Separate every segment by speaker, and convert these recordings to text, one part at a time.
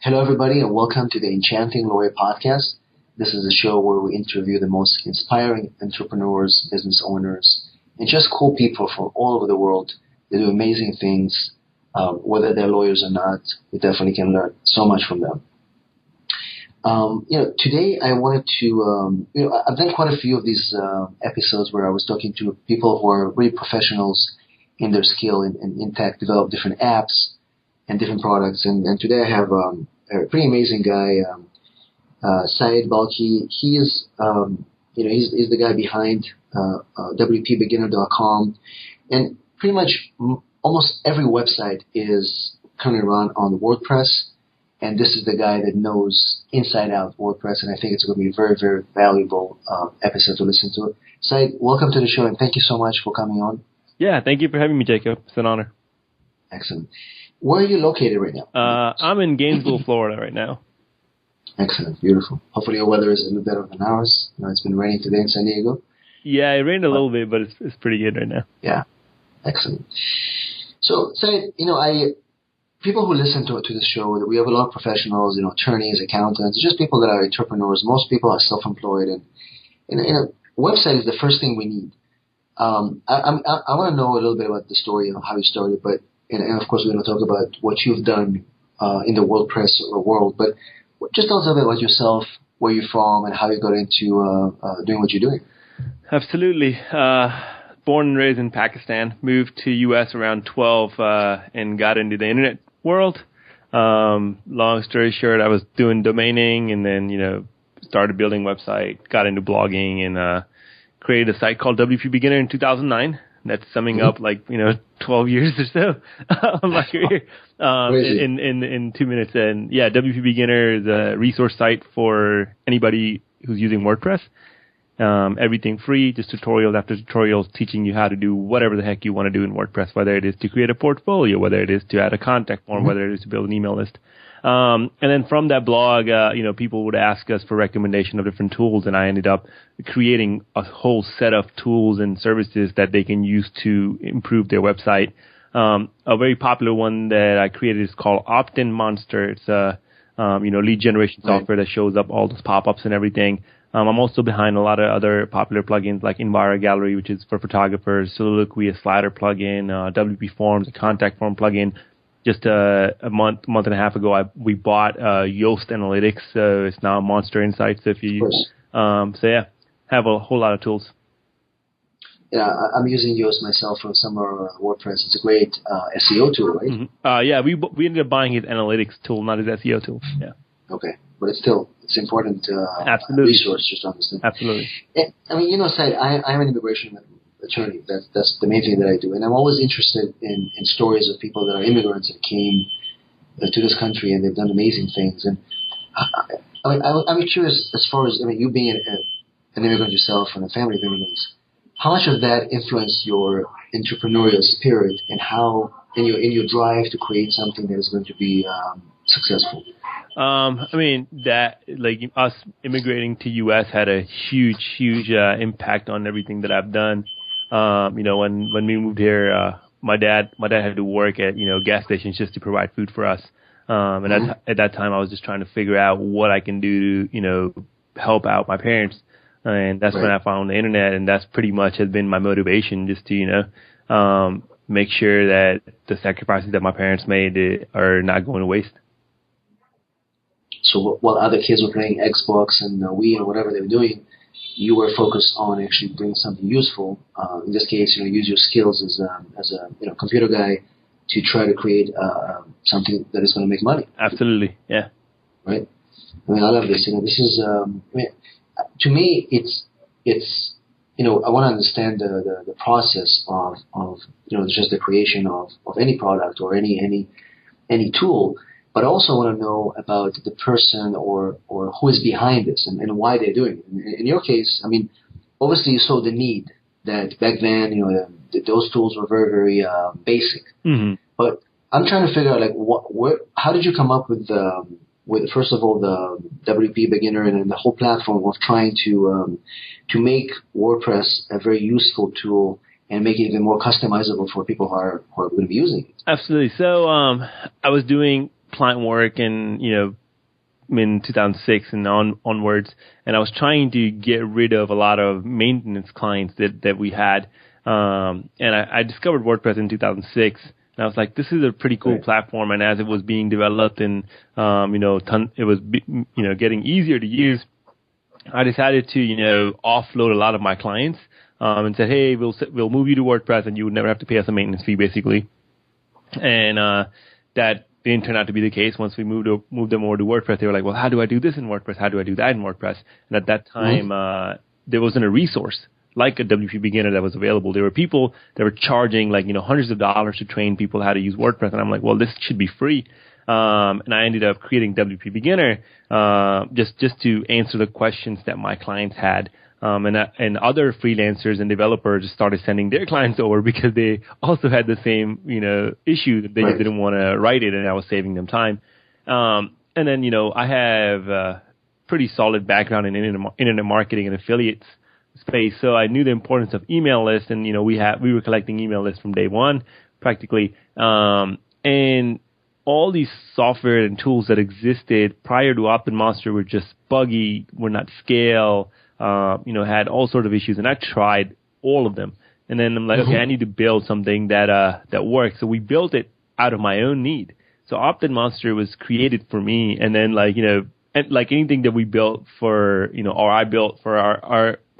Speaker 1: Hello, everybody, and welcome to the Enchanting Lawyer Podcast. This is a show where we interview the most inspiring entrepreneurs, business owners, and just cool people from all over the world. They do amazing things. Whether they're lawyers or not, we definitely can learn so much from them. Today I wanted to, I've done quite a few of these episodes where I was talking to people who are really professionals in their skill in tech, develop different apps and different products. And today I have a pretty amazing guy, Syed Balkhi. He is, he's the guy behind WPbeginner.com, and pretty much almost every website is currently run on WordPress. And this is the guy that knows inside out WordPress, and I think it's going to be a very, very valuable episode to listen to. Syed, welcome to the show, and thank you so much for coming on.
Speaker 2: Yeah, thank you for having me, Jacob. It's an honor.
Speaker 1: Excellent. Where are you located right now?
Speaker 2: I'm in Gainesville, Florida right now.
Speaker 1: Excellent. Beautiful. Hopefully your weather is a little better than ours. It's been raining today in San Diego.
Speaker 2: Yeah, it rained a little bit, but it's pretty good right now.
Speaker 1: Yeah. Excellent. So, Syed, people who listen to this show, we have a lot of professionals, attorneys, accountants, just people that are entrepreneurs. Most people are self-employed, and website is the first thing we need. I want to know a little bit about the story of how you started, but and of course we're going to talk about what you've done in the WordPress world. But just tell us a little bit about yourself, where you're from, and how you got into doing what you're doing.
Speaker 2: Absolutely. Born and raised in Pakistan, moved to U.S. around 12 and got into the internet world. Long story short, I was doing domaining and then, started building website, got into blogging, and created a site called WPbeginner in 2009. That's summing up 12 years or so of my career in 2 minutes. And yeah, WPbeginner is a resource site for anybody who's using WordPress. Everything free, just tutorials after tutorials teaching you how to do whatever the heck you want to do in WordPress, whether it is to create a portfolio, whether it is to add a contact form, whether it is to build an email list. And then from that blog, people would ask us for recommendation of different tools, and I ended up creating a whole set of tools and services that they can use to improve their website. A very popular one that I created is called Opt-in Monster. It's a lead generation software that shows up all those pop-ups and everything. I'm also behind a lot of other popular plugins like Enviro Gallery, which is for photographers, Soliloquy, a slider plugin, WP Forms, a contact form plugin. Just a month and a half ago, we bought Yoast Analytics, so it's now Monster Insights. If you use, have a whole lot of tools.
Speaker 1: Yeah, I'm using Yoast myself for summer WordPress. It's a great SEO tool, right?
Speaker 2: Mm-hmm. We ended up buying his analytics tool, not his SEO tool. Yeah.
Speaker 1: Okay, but it's important
Speaker 2: Absolutely.
Speaker 1: Resource just to understand.
Speaker 2: Absolutely.
Speaker 1: Syed, I'm an immigration attorney. That's the main thing that I do, and I'm always interested in stories of people that are immigrants that came to this country and they've done amazing things. And I'm curious, as far as you being an immigrant yourself and a family of immigrants, how much of that influenced your entrepreneurial spirit and how in your drive to create something that is going to be successful?
Speaker 2: That us immigrating to U.S. had a huge impact on everything that I've done. When we moved here, my dad had to work at gas stations just to provide food for us. And at that time, I was just trying to figure out what I can do to help out my parents. And that's when I found the internet, and that's pretty much has been my motivation, just to make sure that the sacrifices that my parents made are not going to waste.
Speaker 1: So while other kids were playing Xbox and Wii or whatever they were doing, you were focused on actually doing something useful. In this case, use your skills as a computer guy to try to create something that is going to make money.
Speaker 2: Absolutely, yeah.
Speaker 1: Right. I love this. This is to me, it's I want to understand the process of just the creation of any product or any tool. But I also want to know about the person or who is behind this and why they're doing it. In your case, obviously you saw the need that back then, those tools were very, very basic. Mm-hmm. But I'm trying to figure out how did you come up with first of all the WPbeginner and the whole platform of trying to make WordPress a very useful tool and make it even more customizable for people who are going to be using it?
Speaker 2: Absolutely. So I was doing client work in 2006 and onwards, and I was trying to get rid of a lot of maintenance clients that we had. And I discovered WordPress in 2006. And I was like, this is a pretty cool platform. And as it was being developed and, it was, getting easier to use, I decided to, offload a lot of my clients, and said, hey, we'll move you to WordPress and you would never have to pay us a maintenance fee, basically. And, that didn't turn out to be the case. Once we moved them over to WordPress, they were like, well, how do I do this in WordPress? How do I do that in WordPress? And at that time, there wasn't a resource like a WPbeginner that was available. There were people that were charging hundreds of dollars to train people how to use WordPress. And I'm like, well, this should be free. And I ended up creating WPbeginner, just to answer the questions that my clients had. And other freelancers and developers started sending their clients over because they also had the same, issue that they just didn't want to write it, and I was saving them time. And then, I have a pretty solid background in internet marketing and affiliates space, so I knew the importance of email lists, and, we were collecting email lists from day one, practically. And all these software and tools that existed prior to OptinMonster were just buggy, would not scale, had all sorts of issues, and I tried all of them. And then I'm like, okay, I need to build something that works. So we built it out of my own need. So OptinMonster was created for me, and then and like anything that we built for, or I built for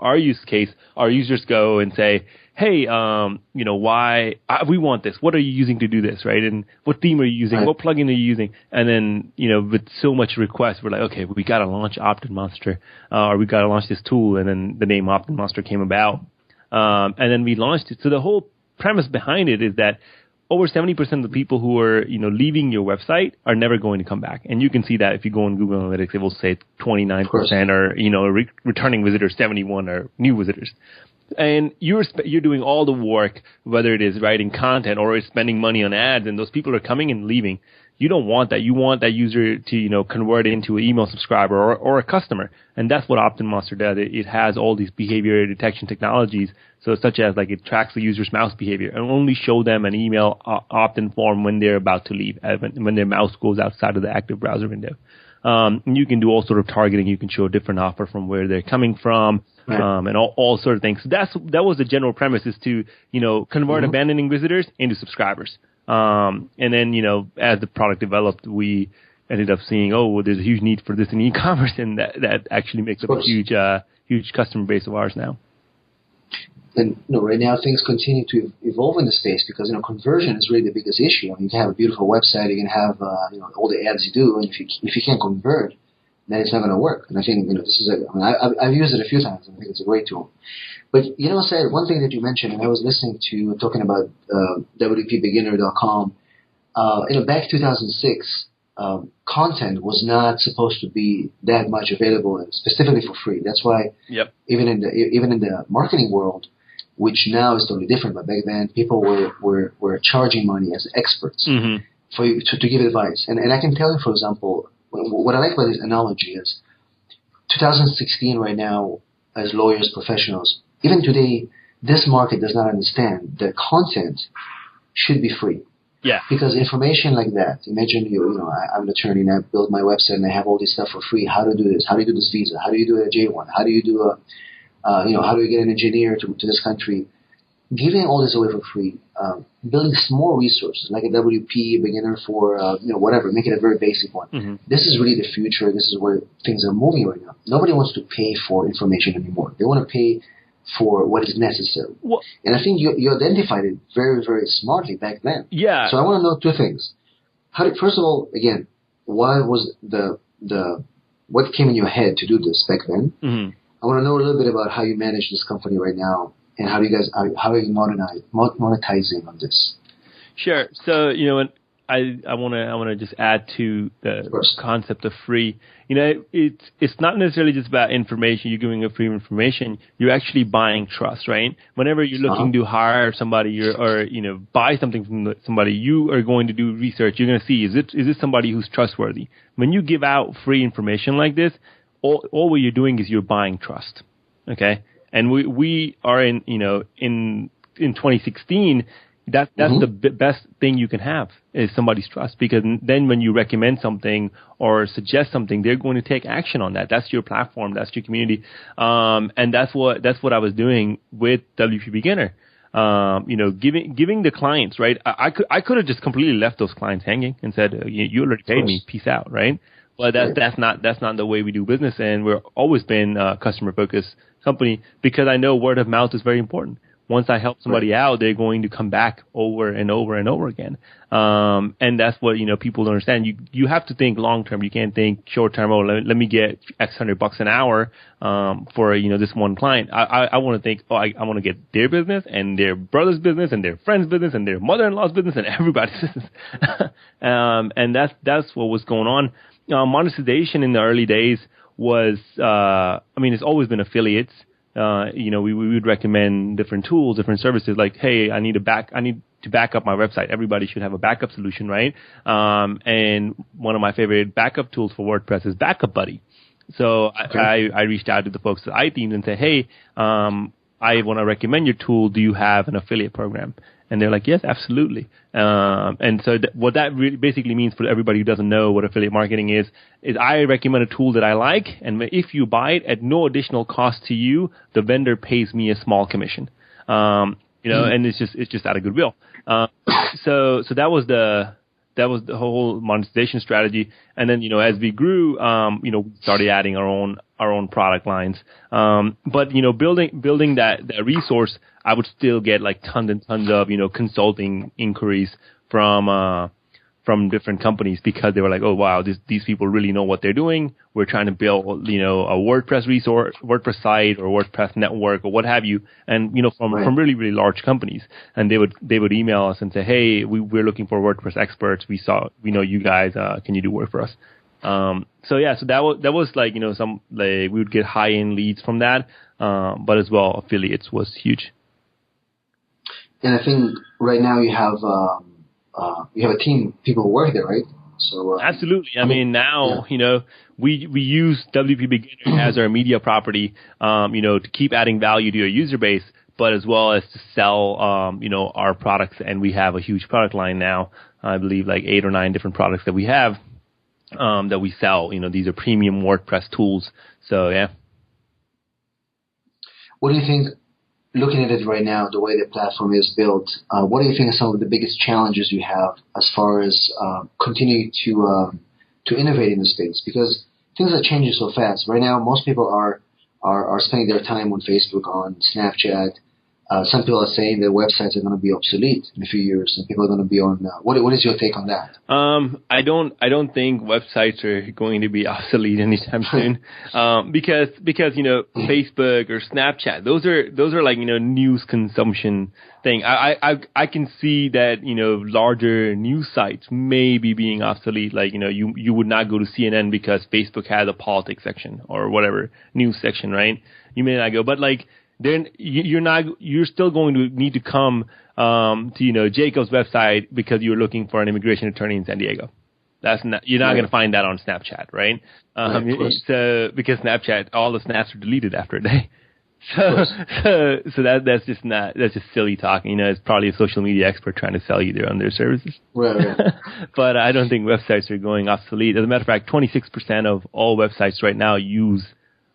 Speaker 2: our use case, our users go and say, hey, why we want this? What are you using to do this, right? And what theme are you using? What plugin are you using? And then, with so much request, we're like, okay, we got to launch OptinMonster, or we got to launch this tool. And then the name OptinMonster came about. And then we launched it. So the whole premise behind it is that over 70% of the people who are, leaving your website are never going to come back. And you can see that if you go on Google Analytics, it will say 29% are, returning visitors, 71 are new visitors. And you're doing all the work, whether it is writing content or spending money on ads, and those people are coming and leaving. You don't want that. You want that user to, convert into an email subscriber or a customer. And that's what OptinMonster does. It has all these behavior detection technologies, so such as it tracks the user's mouse behavior and only show them an email opt-in form when they're about to leave, when their mouse goes outside of the active browser window. And you can do all sort of targeting. You can show a different offer from where they're coming from. And all sort of things. So that was the general premise, is to, convert abandoning visitors into subscribers. And then, as the product developed, we ended up seeing, there's a huge need for this in e-commerce, and that actually makes up a huge customer base of ours now.
Speaker 1: And right now things continue to evolve in the space because conversion is really the biggest issue. You can have a beautiful website, you can have all the ads you do, and if you can't convert, then it's not going to work. And I think this is I've used it a few times, and I think it's a great tool. But Syed, one thing that you mentioned, and I was listening to talking about WPbeginner.com. Back 2006, content was not supposed to be that much available, and specifically for free. That's why even in the marketing world, which now is totally different, but back then people were charging money as experts for you to give advice. And I can tell you, for example, what I like about this analogy is 2016 right now, as lawyers, professionals, even today, this market does not understand that content should be free.
Speaker 2: Yeah.
Speaker 1: Because information like that, imagine I'm an attorney and I build my website and I have all this stuff for free. How to do this? How do you do this visa? How do you do a J1? How do you do how do you get an engineer to this country? Giving all this away for free, building small resources like a WP beginner for whatever, make it a very basic one. This is really the future. This is where things are moving right now. Nobody wants to pay for information anymore. They want to pay for what is necessary. Well, and I think you identified it very, very smartly back then.
Speaker 2: Yeah.
Speaker 1: So I want to know two things. First of all, again, why was what came in your head to do this back then? I want to know a little bit about how you manage this company right now. And how are you monetizing on this?
Speaker 2: Sure. So I want to just add to the concept of free. It's not necessarily just about information. You're giving a free information. You're actually buying trust, right? Whenever you're looking to hire somebody or buy something from somebody, you are going to do research. You're going to see is this somebody who's trustworthy. When you give out free information like this, all what you're doing is you're buying trust. Okay. And we are in in 2016, that's the best thing you can have is somebody's trust, because then when you recommend something or suggest something, they're going to take action on that. That's your platform, that's your community, and that's what I was doing with WPbeginner. Giving the clients, right? I could have just completely left those clients hanging and said, you already paid me, peace out, right? But that's not the way we do business, and we've always been a customer focused company, because I know word of mouth is very important. Once I help somebody out, they're going to come back over and over and over again. And that's what, people don't understand. You have to think long term. You can't think short term. Oh, let me get X $100 an hour, for, this one client. I want to think, I want to get their business and their brother's business and their friend's business and their mother-in-law's business and everybody's business. And that's what was going on. Monetization in the early days was, it's always been affiliates. We would recommend different tools, different services, like, hey, I need to back up my website. Everybody should have a backup solution, right? And one of my favorite backup tools for WordPress is Backup Buddy. So I reached out to the folks at iThemes and said, hey, I want to recommend your tool. Do you have an affiliate program? And they're like, yes, absolutely. And so what that really basically means for everybody who doesn't know what affiliate marketing is I recommend a tool that I like, and if you buy it at no additional cost to you, the vendor pays me a small commission. And it's just out of goodwill. So that was the whole monetization strategy. And then, as we grew, we started adding our own product lines. But building that resource, I would still get like tons and tons of, consulting inquiries from different companies, because they were like, oh wow, these people really know what they're doing. We're trying to build, a WordPress resource, WordPress site or WordPress network or what have you. And, from really, really large companies. And they would email us and say, hey, we're looking for WordPress experts. We know you guys, can you do work for us? So that was like, we would get high end leads from that. But as well, affiliates was huge.
Speaker 1: And I think right now you have a team of people who work there, right? So
Speaker 2: absolutely. I mean, now we use WPbeginner as our media property, to keep adding value to your user base, but as well as to sell, our products. And we have a huge product line now. I believe like 8 or 9 different products that we have that we sell. These are premium WordPress tools. So yeah.
Speaker 1: What do you think? Looking at it right now, the way the platform is built, what do you think are some of the biggest challenges you have as far as continuing to innovate in the space? Because things are changing so fast. Right now, most people are spending their time on Facebook, on Snapchat. Some people are saying that websites are going to be obsolete in a few years, and people are going to be on. What is your take on that?
Speaker 2: I don't think websites are going to be obsolete anytime soon, because Facebook or Snapchat, those are like news consumption thing. I can see that larger news sites may be being obsolete. Like you would not go to CNN because Facebook has a politics section or whatever news section, right? You may not go, but like. Then you're still going to need to come to Jacob's website because you're looking for an immigration attorney in San Diego. You're not going to find that on Snapchat, right? So because Snapchat, all the snaps are deleted after a day. So that's just silly talk. It's probably a social media expert trying to sell you their services. Right. But I don't think websites are going obsolete. As a matter of fact, 26% of all websites right now use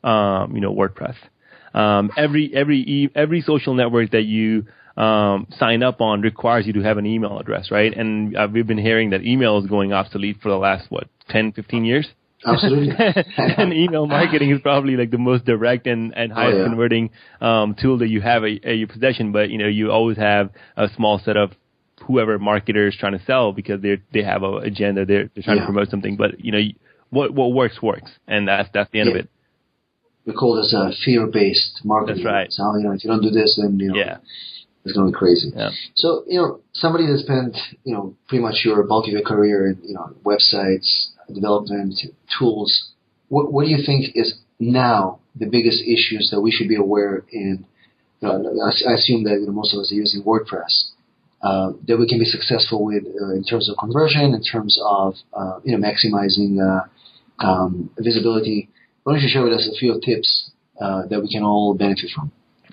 Speaker 2: WordPress. Every social network that you sign up on requires you to have an email address, right? And we've been hearing that email is going obsolete for the last 10, 15 years.
Speaker 1: Absolutely.
Speaker 2: And email marketing is probably like the most direct and highest converting tool that you have at your possession. But you always have a small set of whoever marketer is trying to sell because they have an agenda. They're trying to promote something. But what works, and that's the end of it.
Speaker 1: We call this fear-based marketing.
Speaker 2: That's right.
Speaker 1: So, if you don't do this, then, it's going to be crazy. Yeah. So, somebody that spent, pretty much your bulk of your career in, websites, development, tools, what do you think is now the biggest issues that we should be aware in? I assume that, most of us are using WordPress, that we can be successful with in terms of conversion, in terms of, maximizing visibility. Why don't you share with us a few tips that we can all benefit from?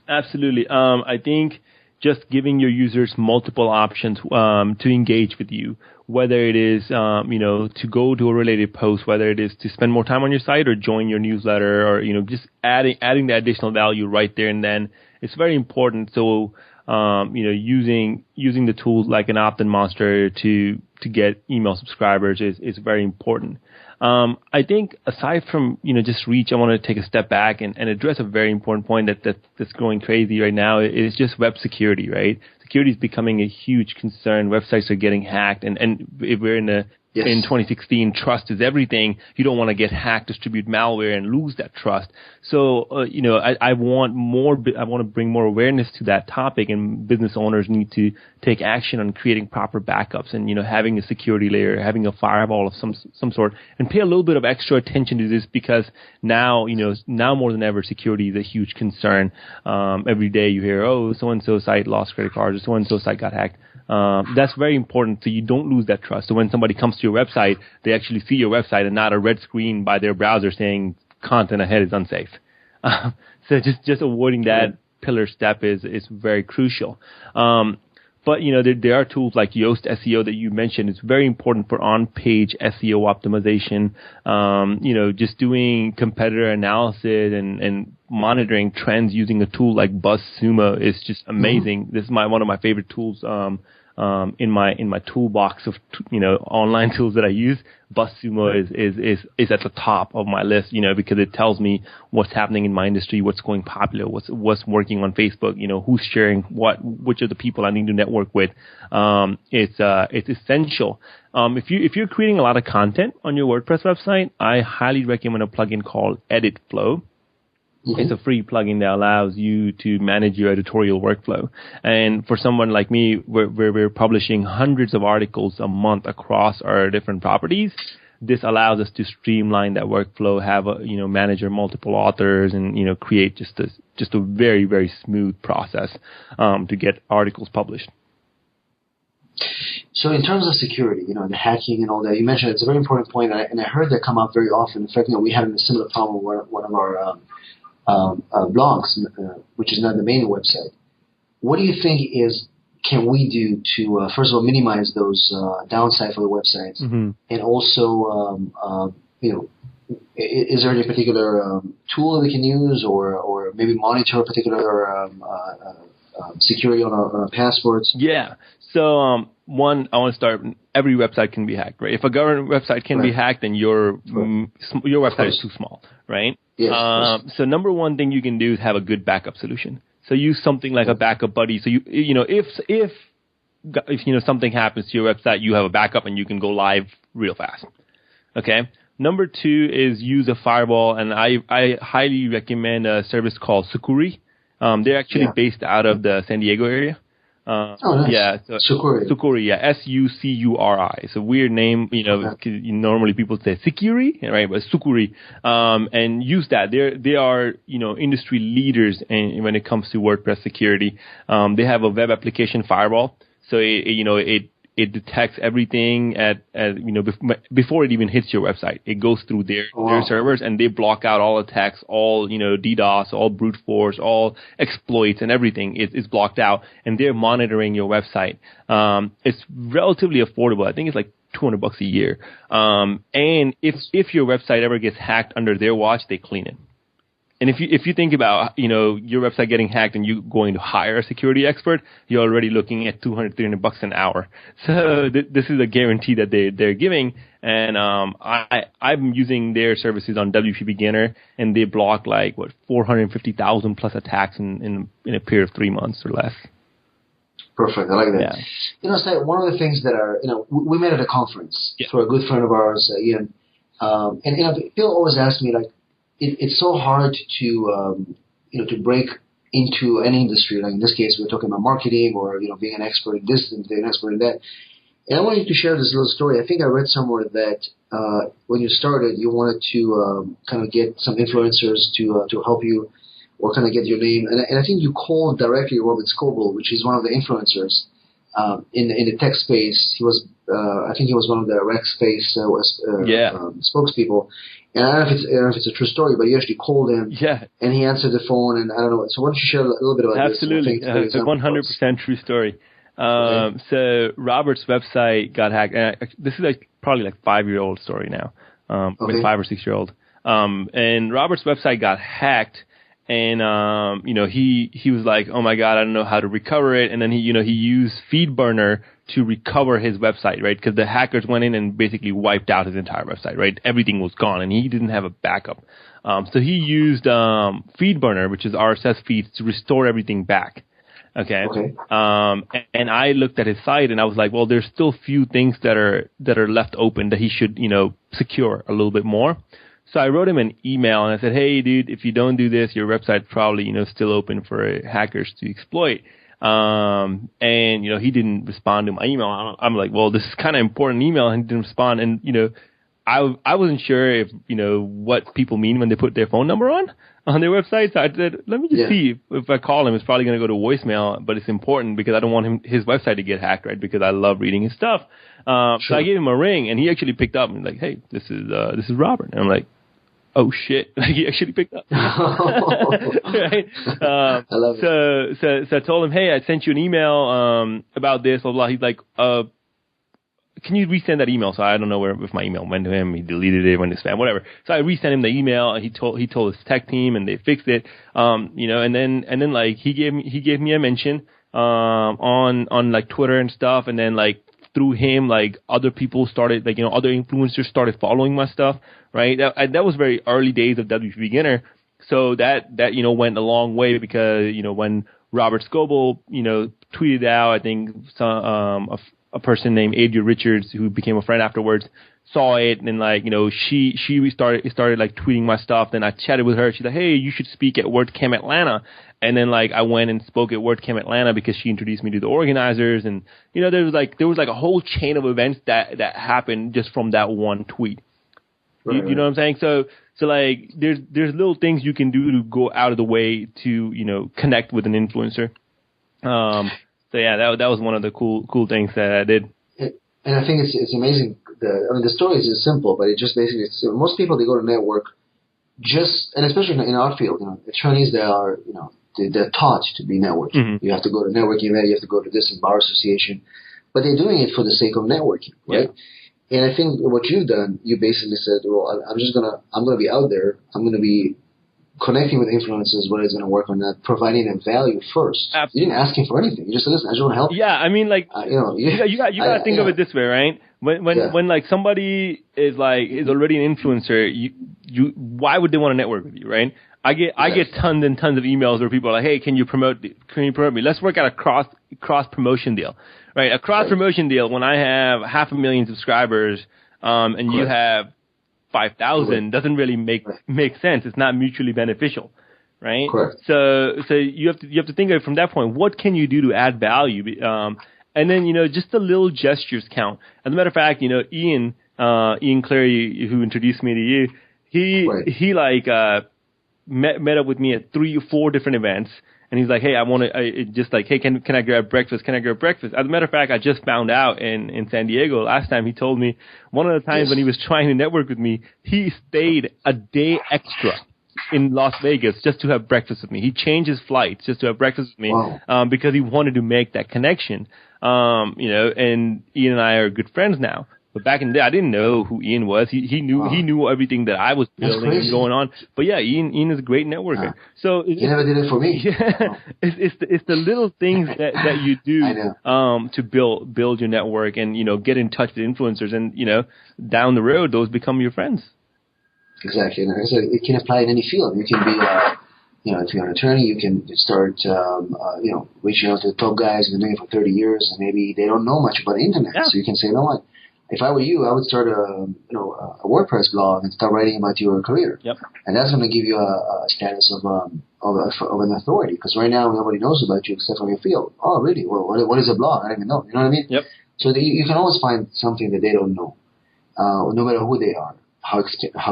Speaker 2: Absolutely. I think, just giving your users multiple options to engage with you, whether it is to go to a related post, whether it is to spend more time on your site or join your newsletter, or just adding the additional value right there and then. It's very important. So using the tools like an opt-in monster to get email subscribers is very important. I think aside from just reach, I want to take a step back and address a very important point that's going crazy right now. It's just web security, right? Security is becoming a huge concern. Websites are getting hacked, and if we're in 2016, trust is everything. You don't want to get hacked, distribute malware, and lose that trust. So, I want to bring more awareness to that topic, and business owners need to take action on creating proper backups and, having a security layer, having a firewall of some sort, and pay a little bit of extra attention to this because now more than ever, security is a huge concern. Every day you hear, oh, so-and-so site lost credit cards, or so-and-so site got hacked. That's very important so you don't lose that trust. So when somebody comes to your website, they actually see your website and not a red screen by their browser saying content ahead is unsafe. So just avoiding that pillar step is very crucial. But there are tools like Yoast SEO that you mentioned. It's very important for on-page SEO optimization. Just doing competitor analysis and monitoring trends using a tool like BuzzSumo is just amazing. This is one of my favorite tools in my toolbox of online tools that I use. BuzzSumo is at the top of my list, because it tells me what's happening in my industry, what's going popular, what's working on Facebook, who's sharing which are the people I need to network with. It's essential. If you're creating a lot of content on your WordPress website, I highly recommend a plugin called EditFlow. Mm-hmm. It's a free plugin that allows you to manage your editorial workflow. And for someone like me, we're publishing hundreds of articles a month across our different properties. This allows us to streamline that workflow, have manage our multiple authors, and create just a very, very smooth process to get articles published.
Speaker 1: So in terms of security, the hacking and all that, you mentioned it's a very important point, and I heard that come up very often. In fact, we had a similar problem with one of our blogs, which is not the main website. What do you think can we do to, first of all, minimize those downsides for the websites? Mm-hmm. And also, is there any particular tool we can use or maybe monitor particular security on our passwords?
Speaker 2: Yeah. So, one, I want to start, every website can be hacked, right? If a government website can be hacked, then your website is too small, right? Yes. So number one thing you can do is have a good backup solution. So use something like a backup buddy. So if something happens to your website, you have a backup and you can go live real fast. Okay. Number two is use a firewall, and I highly recommend a service called Sucuri. They're actually based out of the San Diego area.
Speaker 1: Nice.
Speaker 2: Yeah, Sucuri, yeah, Sucuri. It's a weird name, because normally people say Securi, right? But Sucuri, and use that. They are, industry leaders when it comes to WordPress security. They have a web application firewall, so it detects everything before it even hits your website. It goes through their servers, and they block out all attacks, all DDoS, all brute force, all exploits, and everything is blocked out. And they're monitoring your website. It's relatively affordable. I think it's like $200 a year. And if your website ever gets hacked under their watch, they clean it. And if you think about, your website getting hacked and you going to hire a security expert, you're already looking at $200, $300 an hour. So this is a guarantee that they're giving. And I'm using their services on WPbeginner, and they block 450,000 plus attacks in a period of 3 months or less.
Speaker 1: Perfect. I like that. Yeah. Syed, one of the things that are, we met at a conference for a good friend of ours, Ian. And people always ask me, it's so hard to break into any industry. Like in this case, we're talking about marketing or being an expert in this and being an expert in that. And I wanted to share this little story. I think I read somewhere that when you started, you wanted to kind of get some influencers to help you or kind of get your name. And I think you called directly Robert Scoble, which is one of the influencers in the tech space. He was I think he was one of the Rackspace spokespeople. And I don't know if it's a true story, but you actually called him, and he answered the phone, and I don't know. So why don't you share a little bit about this?
Speaker 2: Absolutely, it's a 100% true story. So Robert's website got hacked. And this is probably 5-year-old story now, 5 or 6-year-old. And Robert's website got hacked, and he was like, oh my god, I don't know how to recover it. And then he used FeedBurner to recover his website, right? Because the hackers went in and basically wiped out his entire website, right? Everything was gone, and he didn't have a backup. So he used FeedBurner, which is RSS feeds, to restore everything back. Okay. And I looked at his site, and I was like, well, there's still few things that are left open that he should, secure a little bit more. So I wrote him an email, and I said, hey, dude, if you don't do this, your website's probably, still open for hackers to exploit. And, he didn't respond to my email. I'm like, well, this is kind of important email, and he didn't respond. And, I wasn't sure if, what people mean when they put their phone number on their website. So I said, let me just see if I call him. It's probably going to go to voicemail, but it's important because I don't want his website to get hacked, right? Because I love reading his stuff. So I gave him a ring, and he actually picked up and was like, hey, this is Robert. And I'm like, oh shit! He actually picked up. Right?
Speaker 1: I love it.
Speaker 2: So I told him, hey, I sent you an email about this. Blah blah. He's like, can you resend that email? So I don't know if my email went to him. He deleted it, went to spam, whatever. So I resent him the email. And he told his tech team, and they fixed it. And then like he gave me a mention on like Twitter and stuff, and then like through him, like other people started, like, other influencers started following my stuff, right? That was very early days of WPbeginner. So that went a long way because, when Robert Scoble, tweeted out, I think a person named Adria Richards, who became a friend afterwards, saw it, and like, she started like tweeting my stuff. Then I chatted with her. She's like, hey, you should speak at WordCamp Atlanta. And then like I went and spoke at WordCamp Atlanta because she introduced me to the organizers, and there was like a whole chain of events that happened just from that one tweet. Right. You know what I'm saying? So like there's little things you can do to go out of the way to connect with an influencer. So yeah, that was one of the cool things that I did.
Speaker 1: And I think it's amazing. The story is simple, but it just basically most people, they go to network and especially in our field, attorneys, they are they're taught to be networking. Mm-hmm. You have to go to networking event, you have to go to this bar association, but they're doing it for the sake of networking, right? Yeah. And I think what you've done, you basically said, well, I'm gonna be out there, I'm gonna be connecting with influencers, whether it's going to work or not, providing them value first. Absolutely. You didn't ask him for anything. You just said, listen, I just want to help you.
Speaker 2: Yeah, I mean, like, you got to think of it this way, right? When like somebody is already an influencer, why would they want to network with you, right? I get tons and tons of emails where people are like, hey, can you promote me? Let's work out a cross promotion deal, right? A cross promotion deal when I have 500,000 subscribers, and you have 5,000 doesn't really make sense. It's not mutually beneficial, right?
Speaker 1: Correct.
Speaker 2: So you have to think of it from that point. What can you do to add value? And then just the little gestures count. As a matter of fact, Ian Clary, who introduced me to you, he met up with me at 3 or 4 different events. And he's like, hey, hey, can I grab breakfast? Can I grab breakfast? As a matter of fact, I just found out in San Diego last time, he told me one of the times when he was trying to network with me, he stayed a day extra in Las Vegas just to have breakfast with me. He changed his flights just to have breakfast with me. Wow. Because he wanted to make that connection. And Ian and I are good friends now. But back in the day, I didn't know who Ian was. He knew everything that I was building and going on. But yeah, Ian is a great networker. So
Speaker 1: he never did it for me.
Speaker 2: Yeah, it's the little things that you do to build your network and get in touch with influencers, and down the road those become your friends.
Speaker 1: Exactly, and like I said, it can apply in any field. You can be if you're an attorney, you can start reaching out to the top guys who've been doing it for 30 years, and maybe they don't know much about the internet. Yeah. So you can say, what? If I were you, I would start a WordPress blog and start writing about your career.
Speaker 2: Yep.
Speaker 1: And that's going to give you a status of an authority, because right now nobody knows about you except from your field. Oh, really? Well, what is a blog? I don't even know. You know what I mean?
Speaker 2: Yep.
Speaker 1: So you can always find something that they don't know, no matter who they are, how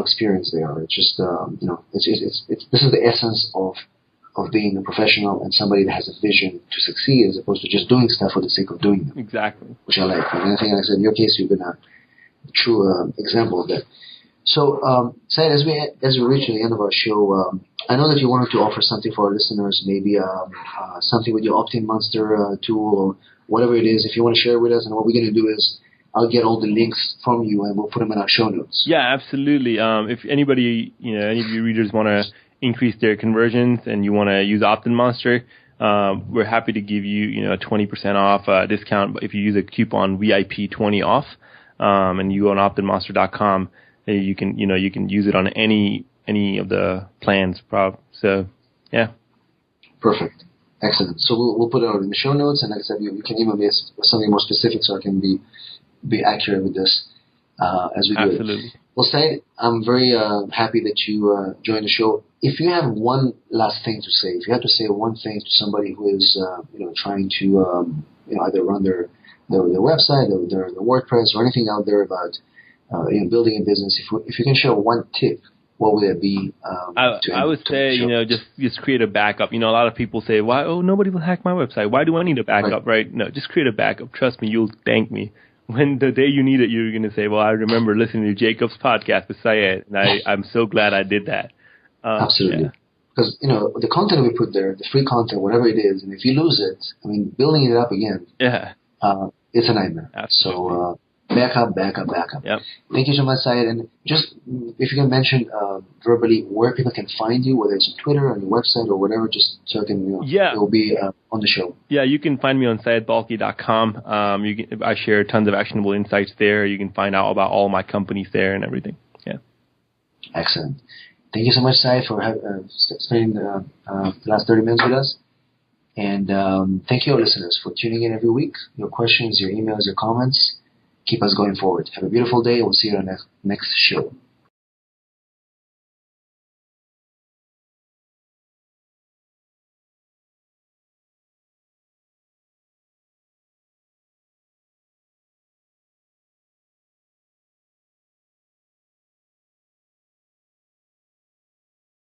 Speaker 1: experienced they are. It's just this is the essence of of being a professional and somebody that has a vision to succeed, as opposed to just doing stuff for the sake of doing them.
Speaker 2: Exactly.
Speaker 1: Which I like. And I think, like I said, in your case, you've been a true example of that. So, Syed, as we reach the end of our show, I know that you wanted to offer something for our listeners, maybe something with your Opt-in Monster tool or whatever it is. If you want to share it with us, and what we're going to do is I'll get all the links from you and we'll put them in our show notes.
Speaker 2: Yeah, absolutely. If anybody, any of your readers want to increase their conversions and you want to use Opt-in Monster, we're happy to give you, a 20% off discount if you use a coupon VIP20 off, and you go on optinmonster.com. You can use it on any of the plans. So, yeah.
Speaker 1: Perfect. Excellent. So we'll put it out in the show notes, and like I said, you can email me something more specific so I can be accurate with this as we do it.
Speaker 2: Absolutely.
Speaker 1: Well, Syed, I'm very happy that you joined the show. If you have one last thing to say, if you have to say one thing to somebody who is trying to either run their website or their WordPress or anything out there about building a business, if you can share one tip, what would it be?
Speaker 2: I would say, just create a backup. A lot of people say, "Why? Oh, nobody will hack my website. Why do I need a backup?" Right? No, just create a backup. Trust me, you'll thank me. When the day you need it, you're going to say, "Well, I remember listening to Jacob's podcast with Syed, and I'm so glad I did that."
Speaker 1: Absolutely. Because, the content we put there, the free content, whatever it is, and if you lose it, building it up again, it's a nightmare.
Speaker 2: Absolutely.
Speaker 1: So, backup.
Speaker 2: Yep.
Speaker 1: Thank you so much, Syed. And just, if you can mention verbally where people can find you, whether it's on Twitter, on your website, or whatever, just so it will be on the show.
Speaker 3: Yeah, you can find me on syedbalkhi.com. I share tons of actionable insights there. You can find out about all my companies there and everything. Yeah.
Speaker 1: Excellent. Thank you so much, Syed, for spending the last 30 minutes with us. And thank you, our listeners, for tuning in every week. Your questions, your emails, your comments keep us going forward. Have a beautiful day. We'll see you on the next show.